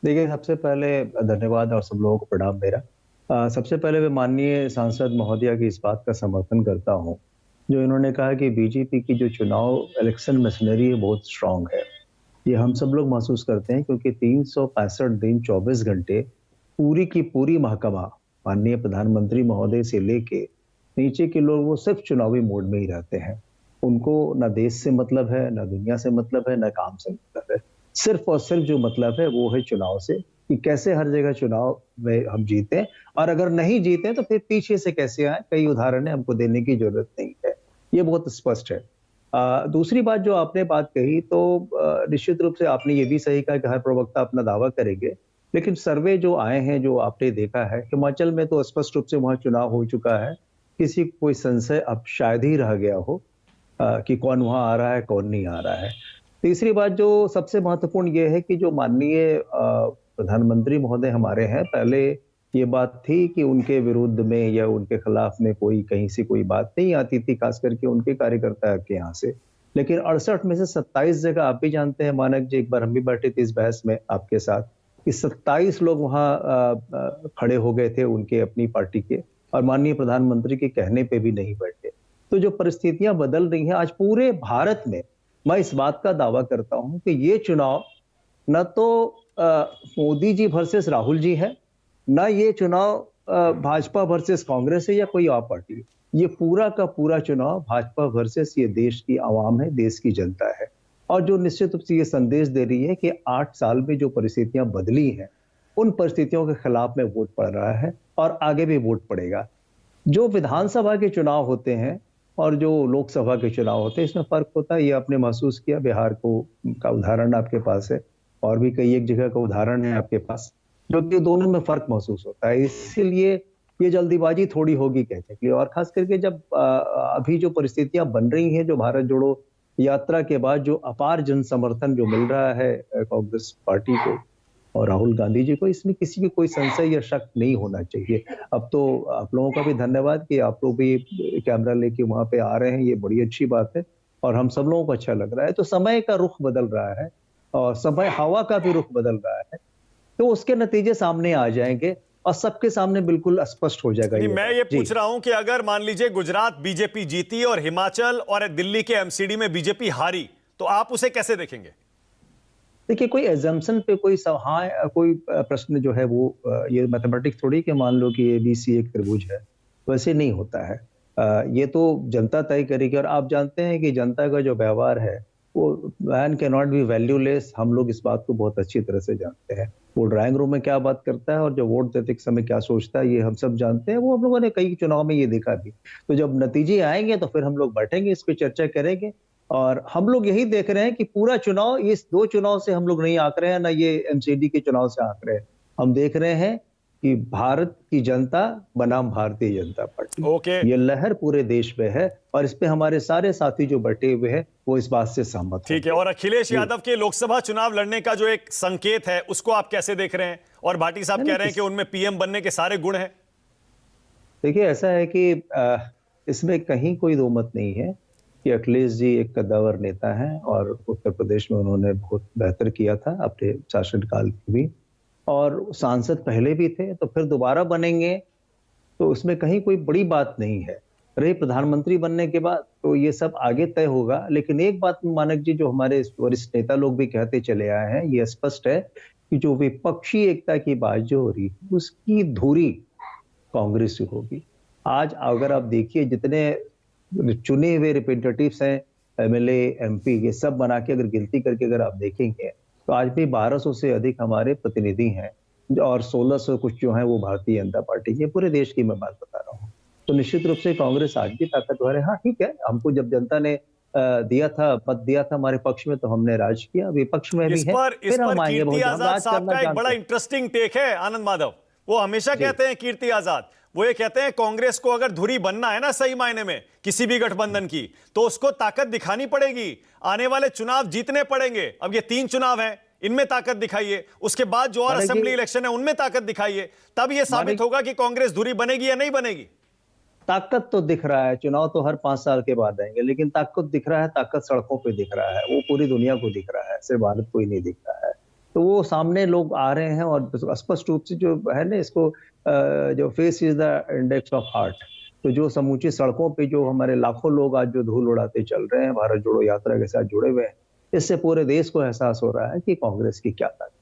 देखिए, सबसे पहले धन्यवाद और सब लोगों को प्रणाम मेरा। सबसे पहले मैं माननीय सांसद महोदया की इस बात का समर्थन करता हूँ, जो इन्होंने कहा कि बीजेपी की जो चुनाव इलेक्शन मशीनरी है बहुत स्ट्रॉन्ग है। ये हम सब लोग महसूस करते हैं क्योंकि 365 दिन 24 घंटे पूरी की पूरी महकमा माननीय प्रधानमंत्री महोदय से लेके नीचे के लोग वो सिर्फ चुनावी मोड में ही रहते हैं। उनको ना देश से मतलब है, ना दुनिया से मतलब है, ना काम से मतलब है। सिर्फ और सिर्फ जो मतलब है वो है चुनाव से कि कैसे हर जगह चुनाव में हम जीते और अगर नहीं जीते तो फिर पीछे से कैसे आए। कई उदाहरण है, हमको देने की जरूरत नहीं है। ये बहुत स्पष्ट है। दूसरी बात जो आपने बात कही तो निश्चित रूप से आपने ये भी सही कहा कि हर प्रवक्ता अपना दावा करेंगे, लेकिन सर्वे जो आए हैं, जो आपने देखा है, हिमाचल में तो स्पष्ट रूप से वहाँ चुनाव हो चुका है। किसी को कोई संशय अब शायद ही रह गया हो कि कौन वहाँ आ रहा है, कौन नहीं आ रहा है। तीसरी बात जो सबसे महत्वपूर्ण ये है कि जो माननीय प्रधानमंत्री महोदय हमारे हैं, पहले ये बात थी कि उनके विरुद्ध में या उनके खिलाफ में कोई कहीं से कोई बात नहीं आती थी, खास करके उनके कार्यकर्ता के यहाँ से। लेकिन 68 में से 27 जगह आप भी जानते हैं मानक जी, एक बार हम भी बैठे थे इस बहस में आपके साथ, कि 27 लोग वहाँ खड़े हो गए थे उनके अपनी पार्टी के और माननीय प्रधानमंत्री के कहने पे भी नहीं बैठे। तो जो परिस्थितियां बदल रही हैं आज पूरे भारत में, मैं इस बात का दावा करता हूं कि ये चुनाव न तो मोदी जी वर्सेस राहुल जी है, ना ये चुनाव भाजपा वर्सेस कांग्रेस है या कोई और पार्टी है। ये पूरा का पूरा चुनाव भाजपा वर्सेस ये देश की आवाम है, देश की जनता है। और जो निश्चित रूप से ये संदेश दे रही है कि 8 साल में जो परिस्थितियां बदली हैं, उन परिस्थितियों के खिलाफ में वोट पड़ रहा है और आगे भी वोट पड़ेगा। जो विधानसभा के चुनाव होते हैं और जो लोकसभा के चुनाव होते हैं, इसमें फ़र्क होता है। ये आपने महसूस किया, बिहार को का उदाहरण आपके पास है और भी कई एक जगह का उदाहरण है आपके पास, जो कि दोनों में फ़र्क महसूस होता है। इसीलिए ये जल्दीबाजी थोड़ी होगी कहने के लिए और ख़ास करके जब अभी जो परिस्थितियाँ बन रही हैं, जो भारत जोड़ो यात्रा के बाद जो अपार जन समर्थन जो मिल रहा है कांग्रेस पार्टी को और राहुल गांधी जी को, इसमें किसी की कोई संशय या शक नहीं होना चाहिए। अब तो आप लोगों का भी धन्यवाद कि आप लोग भी कैमरा लेके वहाँ पे आ रहे हैं, ये बड़ी अच्छी बात है और हम सब लोगों को अच्छा लग रहा है। तो समय का रुख बदल रहा है और समय हवा का भी रुख बदल रहा है, तो उसके नतीजे सामने आ जाएँगे और सबके सामने बिल्कुल स्पष्ट हो जाएगा नहीं, ये मैं बात। ये जी। पूछ रहा हूं कि अगर मान लीजिए गुजरात बीजेपी जीती और हिमाचल और दिल्ली के एमसीडी में बीजेपी हारी, तो आप उसे कैसे देखेंगे? देखिए, कोई अजम्पशन पे कोई हाँ, कोई प्रश्न जो है वो ये मैथमेटिक्स थोड़ी कि मान लो कि एबीसी एक त्रिभुज है, वैसे नहीं होता है। ये तो जनता तय करेगी और आप जानते हैं कि जनता का जो व्यवहार है, वो man can not be valueless. हम लोग इस बात को बहुत अच्छी तरह से जानते हैं। वो ड्राइंग रूम में क्या बात करता है और जो वोट देते समय क्या सोचता है, ये हम सब जानते हैं। वो हम लोगों ने कई चुनाव में ये देखा भी। तो जब नतीजे आएँगे तो फिर हम लोग बैठेंगे, इस पे चर्चा करेंगे और हम लोग यही देख रहे हैं कि पूरा चुनाव, इस 2 चुनाव से हम लोग नहीं आंक रहे हैं, ना ये एमसीडी के चुनाव से आंक रहे हैं। हम देख रहे हैं कि भारत की जनता बनाम भारतीय जनता पार्टी, ओके। ये लहर पूरे देश में है और इस पे हमारे सारे साथी जो बैठे हुए हैं, वो इस बात से सहमत ठीक है, होंगे। और अखिलेश जी। यादव के लोकसभा चुनाव लड़ने का जो एक संकेत है, उसको आप कैसे देख रहे हैं? और भाटी साहब नहीं, कह नहीं, रहे हैं कि उनमें पीएम बनने के सारे गुण हैं। देखिए ऐसा है कि इसमें कहीं कोई दो मत नहीं है कि अखिलेश जी एक कद्दावर नेता हैं और उत्तर प्रदेश में उन्होंने बहुत बेहतर किया था अपने शासनकाल में भी और सांसद पहले भी थे, तो फिर दोबारा बनेंगे, तो उसमें कहीं कोई बड़ी बात नहीं है। रही प्रधानमंत्री बनने के बाद तो ये सब आगे तय होगा, लेकिन एक बात मानक जी जो हमारे वरिष्ठ नेता लोग भी कहते चले आए हैं, ये स्पष्ट है कि जो विपक्षी एकता की बात जो हो रही है, उसकी धुरी कांग्रेस से होगी। आज अगर आप देखिए जितने चुने हुए रिप्रेजेंटेटिव्स हैं, एमएलए, एमपी, ये सब बना के अगर गिनती करके अगर आप देखेंगे, तो आज भी 1200 से अधिक हमारे प्रतिनिधि हैं और 1600 कुछ जो हैं वो भारतीय जनता पार्टी के, पूरे देश की मैं बात बता रहा हूँ। तो निश्चित रूप से कांग्रेस आज भी ताकतवर है। हाँ, ठीक है, हमको जब जनता ने दिया था, मत दिया था हमारे पक्ष में, तो हमने राज किया, विपक्ष में भी इस है, पर इस फिर पर हम आएँगे, कीर्ति बहुत हम आजाद राज साहब करना का एक बड़ा जानते हैं। इंटरेस्टिंग टेक है, आनंद माधव। वो हमेशा जी। कहते हैं, कीर्ति आजाद, वो ये कहते हैं कांग्रेस को अगर धुरी बनना है ना सही मायने में किसी भी गठबंधन की, तो उसको ताकत दिखानी पड़ेगी, आने वाले चुनाव जीतने पड़ेंगे। अब ये 3 चुनाव हैं, इनमें ताकत दिखाइए, उसके बाद जो और मानिक असेंबली जी, इलेक्शन है उनमें ताकत दिखाइए, तब यह साबित मानिक होगा कि कांग्रेस धुरी बनेगी या नहीं बनेगी। ताकत तो दिख रहा है, चुनाव तो हर 5 साल के बाद आएँगे, लेकिन ताकत दिख रहा है, ताकत सड़कों पे दिख रहा है, वो पूरी दुनिया को दिख रहा है, सिर्फ भारत को ही नहीं दिख रहा है। तो वो सामने लोग आ रहे हैं और स्पष्ट रूप से जो है ना इसको जो face is the index of heart. तो जो समूची सड़कों पे जो हमारे लाखों लोग आज जो धूल उड़ाते चल रहे हैं, भारत जोड़ो यात्रा के साथ जुड़े हुए हैं, इससे पूरे देश को एहसास हो रहा है कि कांग्रेस की क्या ताकत है।